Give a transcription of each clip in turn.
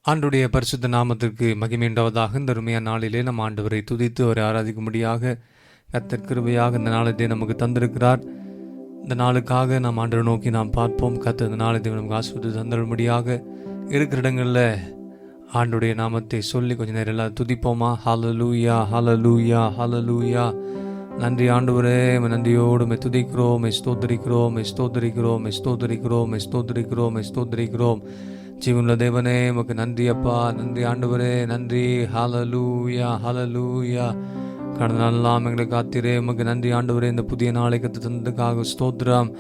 ஆண்டுடைய பரிசுத்த நாமத்திற்கு மகிமையுண்டாவதாக. இந்த அருமையான நாளிலே நம் ஆண்டவரை துதித்து அவரை ஆராதிக்கும்படியாக கர்த்தர் கிருபையாக இந்த நாளத்தை நமக்கு தந்திருக்கிறார். இந்த நாளுக்காக நாம் ஆண்டவரை நோக்கி நாம் பார்ப்போம். கர்த்தர் இந்த நாளத்தை நமக்கு ஆசீர்வதித்து தந்திரும்படியாக இருக்கிற இடங்களில் ஆண்டுடைய நாமத்தை சொல்லி கொஞ்ச நேரம் எல்லாம் துதிப்போமா. ஹல்லேலூயா, ஹல்லேலூயா, ஹல்லேலூயா. நன்றி ஆண்டவரே, நன்றியோடு துதிக்கிறோம், ஸ்தோத்திரிக்கிறோம், ஸ்தோத்திரிக்கிறோம், ஸ்தோத்திரிக்கிறோம், ஸ்தோத்திரிக்கிறோம், ஸ்தோத்திரிக்கிறோம். ஜீவனுள்ள தேவனே, உமக்கு நன்றி அப்பா, நன்றி ஆண்டவரே, நன்றி. ஹல்லேலூயா, ஹல்லேலூயா. கடந்த நாளெல்லாம் எங்களை காத்தீரே, உமக்கு நன்றி ஆண்டவரே. இந்த புதிய நாளை கத்து தந்ததுக்காக ஸ்தோத்திரம்,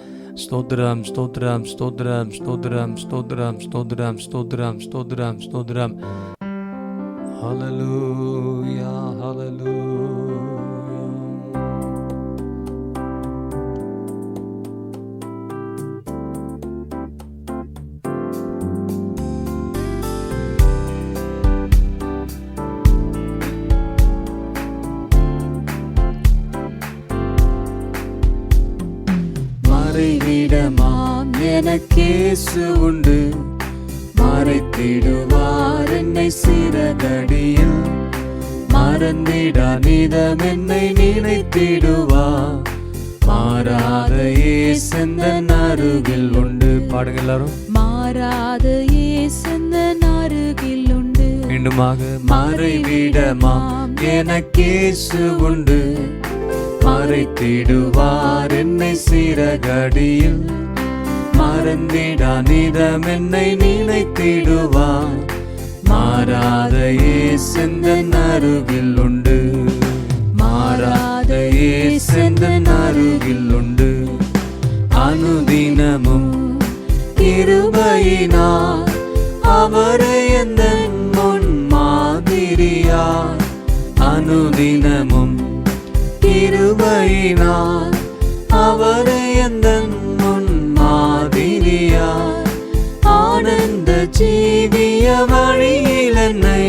ஸ்தோத்திரம், ஸ்தோத்திரம், ஸ்தோத்திரம், ஸ்தோத்திரம், ஸ்தோத்திரம், ஸ்தோத்திரம், ஸ்தோத்திரம், ஸ்தோத்திரம், ஸ்தோத்திரம். ஹல்லேலூயா, ஹல்லேலூயா. மறைவிடமாம் எனக்கேசு உண்டு, மறைத்திடுவார் என்னை சிறகடியில். மறந்திடா நிதம் என்னை நினைத்திடுவார், மாறாத இயேசுந்தன் அருகில் உண்டு. பாடுங்க எல்லாரும். மாறாத இயேசுந்தன் அருகில் உண்டு. மீண்டுமாக. மறைவிடமாம் எனக்கேசு உண்டு, மறைத்திடுவார் என்னை சிறகடியில். மறந்திடா நிதம் என்னை நினைத்திடுவார், மாறாத இயேசுந்தன் அருகில் உண்டு, மாறாத இயேசுந்தன் அருகில் உண்டு. அனுதினமும் கிருபையினால் அவரை எந்தன் முன் மாதிரியார். அனுதினமும் கிருபையினால் அவரை எந்தன் முன் மாதிரியார். ஆனந்த ஜீவிய வழியில் என்னை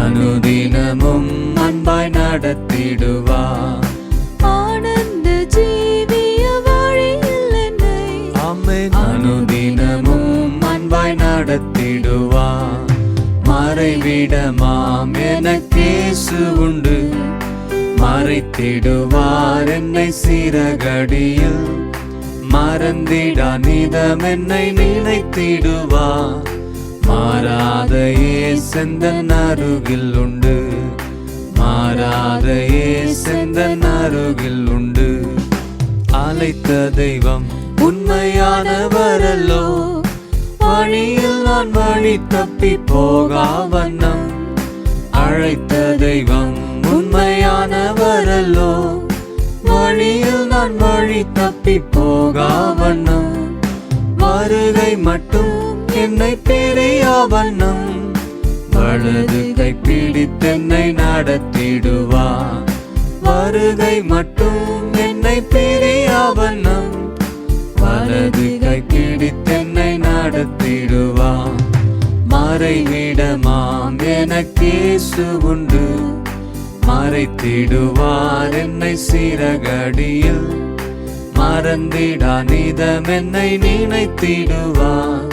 அனுதினமும் அன்பாய் நடத்திடுவார். ஆனந்த ஜீவிய வழியில் என்னை அனுதினமும் அன்பாய் நடத்திடுவார். மறைவிடமாம் எனக்கேசு உண்டு, மறைத்திடுவார் என்னை சிறகடியில். மறந்திடா நிதம் என்னை நினைத்திடுவார், மாறாத இயேசுந்தன் அருகில் உண்டு, மாறாத இயேசுந்தன் அருகில் உண்டு. அழைத்த தெய்வம் உண்மையானவரல்லோ, வழியில் நான் வழி தப்பி போகா வண்ணம். அழைத்த தெய்வம் உண்மையானவரல்லோ, வழியில் நான் வழி தப்பி போகா வண்ணம். வருகை மட்டும் என்னை பிரியா வண்ணம், வலது கை பிடித்தென்னை நடத்திடுவார். வருகை மட்டும் என்னை பிரியா வண்ணம், வலது கை பிடித்தென்னை நடத்திடுவார். மறைவிடமாம் எனக்கேசு உண்டு, மறைத்திடுவார் என்னை சிறகடியில். மறந்திடா நிதம் என்னை நினைத்திடுவார்,